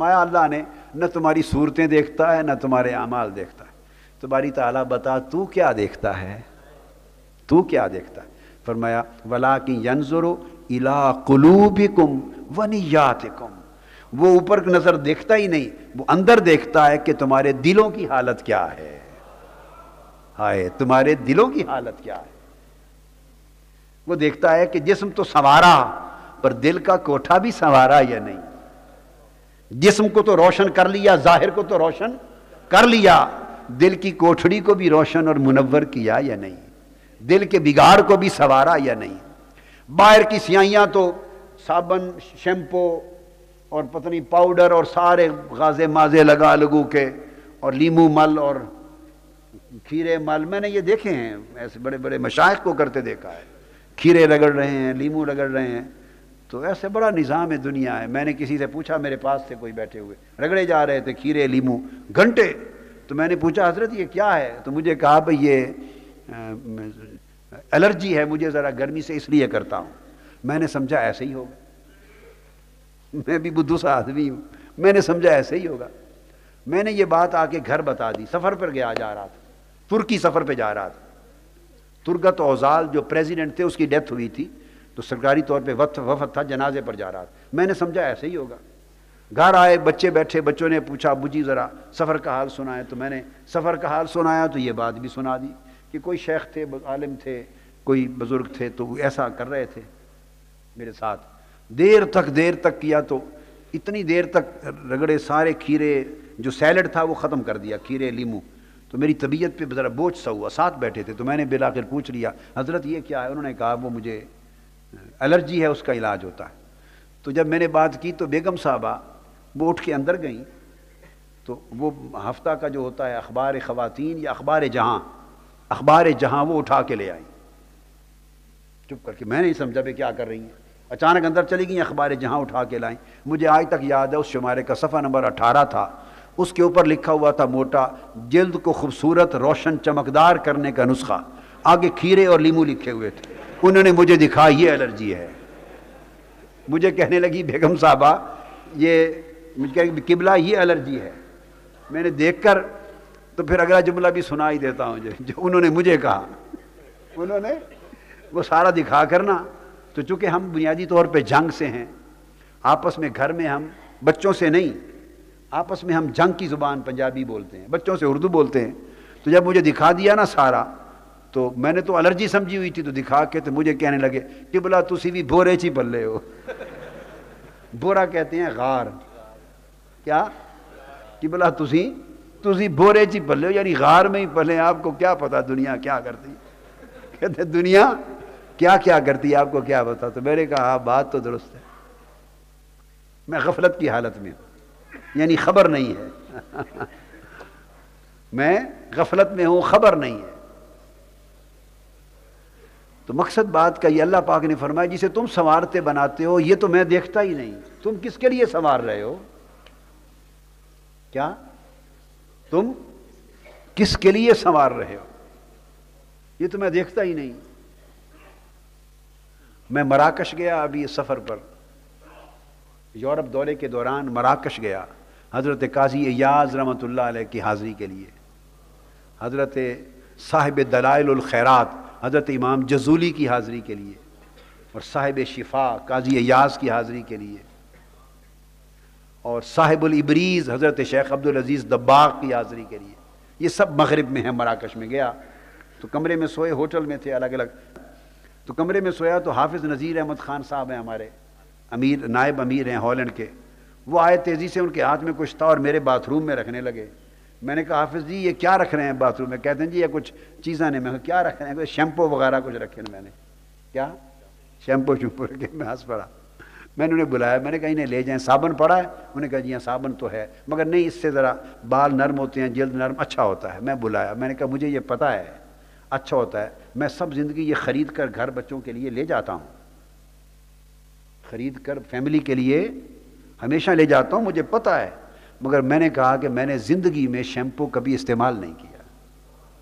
فرمایا اللہ نے نہ تمہاری صورتیں دیکھتا ہے نہ تمہارے اعمال دیکھتا ہے، تو باری تعالیٰ بتا تو کیا دیکھتا ہے، تو کیا دیکھتا ہے؟ فرمایا وَلَٰكِن يَنظُرُ إِلَىٰ قُلُوبِكُمْ وَنِيَّاتِكُمْ، وہ اوپر کی نظر دیکھتا ہی نہیں، وہ اندر دیکھتا ہے کہ تمہارے دلوں کی حالت کیا ہے، ہائے تمہارے دلوں کی حالت کیا ہے۔ وہ دیکھتا ہے کہ جسم تو سنوارا پر دل کا کوٹھا بھی سنوارا یا نہیں، جسم کو تو روشن کر لیا، ظاہر کو تو روشن کر لیا، دل کی کوٹھڑی کو بھی روشن اور منور کیا یا نہیں، دل کے بگاڑ کو بھی سنوارا یا نہیں۔ باہر کی سیائیاں تو صابن، شیمپو اور پتہ نہیں پاؤڈر اور سارے غازے مازے لگا لگو کے اور لیمو مل اور کھیرے مل، میں نے یہ دیکھے ہیں، ایسے بڑے بڑے مشائخ کو کرتے دیکھا ہے، کھیرے رگڑ رہے ہیں، لیمو رگڑ رہے ہیں، تو ایسے بڑا نظام ہے دنیا ہے۔ میں نے کسی سے پوچھا، میرے پاس تھے کوئی بیٹھے ہوئے، رگڑے جا رہے تھے کھیرے لیمو گھنٹے، تو میں نے پوچھا حضرت یہ کیا ہے؟ تو مجھے کہا بھئی یہ الرجی ہے، مجھے ذرا گرمی سے اس لیے کرتا ہوں۔ میں نے سمجھا ایسے ہی ہوگا، میں بھی بدھو سا آدمی ہوں، میں نے سمجھا ایسے ہی ہوگا۔ میں نے یہ بات آ کے گھر بتا دی، سفر پر جا رہا تھا، ترکی سفر پہ جا رہا تھا، ترگت اوزال جو پریزیڈنٹ تھے اس کی ڈیتھ ہوئی تھی، تو سرکاری طور پہ وفد تھا، جنازے پر جا رہا تھا۔ میں نے سمجھا ایسے ہی ہوگا۔ گھر آئے، بچے بیٹھے، بچوں نے پوچھا ابو جی ذرا سفر کا حال سنائے، تو میں نے سفر کا حال سنایا تو یہ بات بھی سنا دی کہ کوئی شیخ تھے، عالم تھے، کوئی بزرگ تھے، تو وہ ایسا کر رہے تھے میرے ساتھ، دیر تک کیا، تو اتنی دیر تک رگڑے سارے کھیرے، جو سیلڈ تھا وہ ختم کر دیا، کھیرے لیمو، تو میری طبیعت پہ ذرا بوجھ سا ہوا، ساتھ بیٹھے تھے، تو میں نے بالآخر پوچھ لیا حضرت یہ کیا ہے؟ انہوں نے کہا وہ مجھے الرجی ہے، اس کا علاج ہوتا ہے۔ تو جب میں نے بات کی تو بیگم صاحبہ وہ اٹھ کے اندر گئیں، تو وہ ہفتہ کا جو ہوتا ہے اخبار خواتین یا اخبار جہاں وہ اٹھا کے لے آئیں، چپ کر کے، میں نہیں سمجھا بھی کیا کر رہی ہیں، اچانک اندر چلی گئیں، اخبار جہاں اٹھا کے لائیں۔ مجھے آج تک یاد ہے اس شمارے کا صفحہ نمبر 18 تھا، اس کے اوپر لکھا ہوا تھا موٹا، جلد کو خوبصورت روشن چمکدار کرنے کا نسخہ، آگے کھیرے اور لیمو لکھے ہوئے تھے۔ انہوں نے مجھے دکھا یہ الرجی ہے۔ مجھے کہنے لگی بیگم صاحبہ یہ، مجھے کہنے لگی قبلہ یہ الرجی ہے۔ میں نے دیکھ کر تو پھر اگلا جملہ بھی سنا ہی دیتا ہوں جو انہوں نے مجھے کہا، انہوں نے وہ سارا دکھا کرنا، تو چونکہ ہم بنیادی طور پہ جنگ سے ہیں، آپس میں گھر میں ہم بچوں سے نہیں، آپس میں ہم جنگ کی زبان پنجابی بولتے ہیں، بچوں سے اردو بولتے ہیں، تو جب مجھے دکھا دیا نا سارا، تو میں نے تو الرجی سمجھی ہوئی تھی، تو دکھا کے تو مجھے کہنے لگے قبلہ تسی بھی بورے چی پلے ہو۔ بورا کہتے ہیں غار، کیا قبلہ تسی بورے چی پلے ہو، یعنی غار میں ہی پلے، آپ کو کیا پتا دنیا کیا کرتی، کہتے دنیا کیا کیا کرتی ہے آپ کو کیا پتا۔ تو میں نے کہا ہاں بات تو درست ہے، میں غفلت کی حالت میں ہوں، یعنی خبر نہیں ہے، میں غفلت میں ہوں، خبر نہیں ہے۔ تو مقصد بات کا یہ اللہ پاک نے فرمایا جسے تم سنوارتے بناتے ہو یہ تو میں دیکھتا ہی نہیں، تم کس کے لیے سنوار رہے ہو؟ کیا تم کس کے لیے سنوار رہے ہو؟ یہ تو میں دیکھتا ہی نہیں۔ میں مراکش گیا ابھی اس سفر پر، یورپ دورے کے دوران مراکش گیا، حضرت قاضی ایاز رحمۃ اللہ علیہ کی حاضری کے لیے، حضرت صاحب دلائل الخیرات حضرت امام جزولی کی حاضری کے لیے، اور صاحب شفا قاضی ایاز کی حاضری کے لیے، اور صاحب الابریز حضرت شیخ عبدالعزیز دباغ کی حاضری کے لیے۔ یہ سب مغرب میں ہیں۔ مراکش میں گیا تو کمرے میں سوئے، ہوٹل میں تھے الگ الگ، تو کمرے میں سویا تو حافظ نذیر احمد خان صاحب ہیں ہمارے امیر، نائب امیر ہیں ہالینڈ کے، وہ آئے تیزی سے، ان کے ہاتھ میں کچھ تھا اور میرے باتھ روم میں رکھنے لگے۔ میں نے کہا حافظ جی یہ کیا رکھ رہے ہیں باتھ روم میں؟ کہتے ہیں جی یہ کچھ چیزاں نے۔ میں کہا کیا رکھ رہے ہیں؟ شیمپو وغیرہ کچھ رکھے ہیں۔ میں نے کیا شیمپو رکھے؟ میں ہنس پڑا۔ میں نے انہیں بلایا، میں نے کہا انہیں لے جائیں، صابن پڑا ہے؟ انہوں نے کہا جی ہاں صابن تو ہے، مگر نہیں اس سے ذرا بال نرم ہوتے ہیں، جلد نرم اچھا ہوتا ہے۔ میں بلایا، میں نے کہا مجھے یہ پتہ ہے اچھا ہوتا ہے، میں سب زندگی یہ خرید کر گھر بچوں کے لیے لے جاتا ہوں، خرید کر فیملی کے لیے ہمیشہ لے جاتا ہوں، مجھے پتہ ہے، مگر میں نے کہا کہ میں نے زندگی میں شیمپو کبھی استعمال نہیں کیا،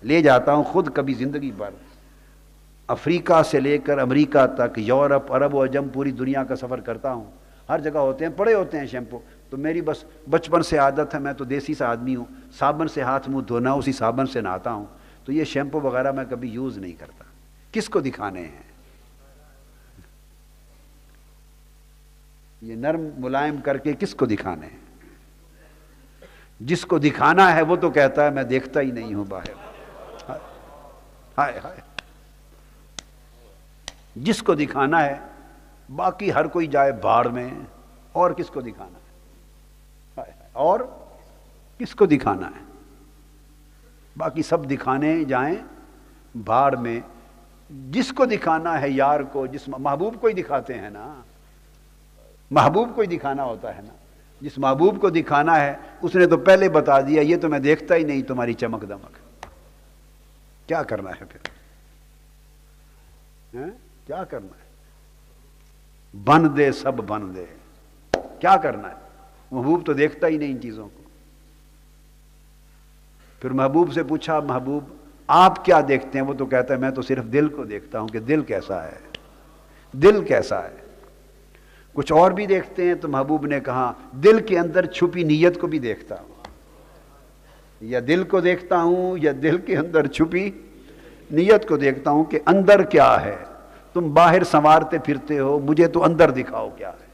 لے جاتا ہوں خود کبھی زندگی بھر، افریقہ سے لے کر امریکہ تک، یورپ، عرب و عجم، پوری دنیا کا سفر کرتا ہوں، ہر جگہ ہوتے ہیں، پڑے ہوتے ہیں شیمپو، تو میری بس بچپن سے عادت ہے، میں تو دیسی سا آدمی ہوں، صابن سے ہاتھ منہ دھونا، اسی صابن سے نہاتا ہوں، تو یہ شیمپو وغیرہ میں کبھی یوز نہیں کرتا۔ کس کو دکھانے ہیں؟ یہ نرم ملائم کر کے کس کو دکھانے ہیں؟ جس کو دکھانا ہے وہ تو کہتا ہے میں دیکھتا ہی نہیں ہوں باہر۔ ہائے ہائے، جس کو دکھانا ہے، باقی ہر کوئی جائے بھاڑ میں، اور کس کو دکھانا ہے؟ ہائے ہائے، اور کس کو دکھانا ہے؟ باقی سب دکھانے جائیں بھاڑ میں۔ جس کو دکھانا ہے یار کو، جس محبوب کو ہی دکھاتے ہیں نا، محبوب کو ہی دکھانا ہوتا ہے نا۔ جس محبوب کو دکھانا ہے اس نے تو پہلے بتا دیا یہ تو میں دیکھتا ہی نہیں تمہاری چمک دمک۔ کیا کرنا ہے پھر؟ کیا کرنا ہے؟ بن دے سب بن دے، کیا کرنا ہے؟ محبوب تو دیکھتا ہی نہیں ان چیزوں کو۔ پھر محبوب سے پوچھا محبوب آپ کیا دیکھتے ہیں؟ وہ تو کہتا ہے میں تو صرف دل کو دیکھتا ہوں کہ دل کیسا ہے، دل کیسا ہے۔ کچھ اور بھی دیکھتے ہیں؟ تو محبوب نے کہا دل کے اندر چھپی نیت کو بھی دیکھتا ہوں، یا دل کو دیکھتا ہوں یا دل کے اندر چھپی نیت کو دیکھتا ہوں کہ اندر کیا ہے۔ تم باہر سنوارتے پھرتے ہو، مجھے تو اندر دکھاؤ کیا ہے۔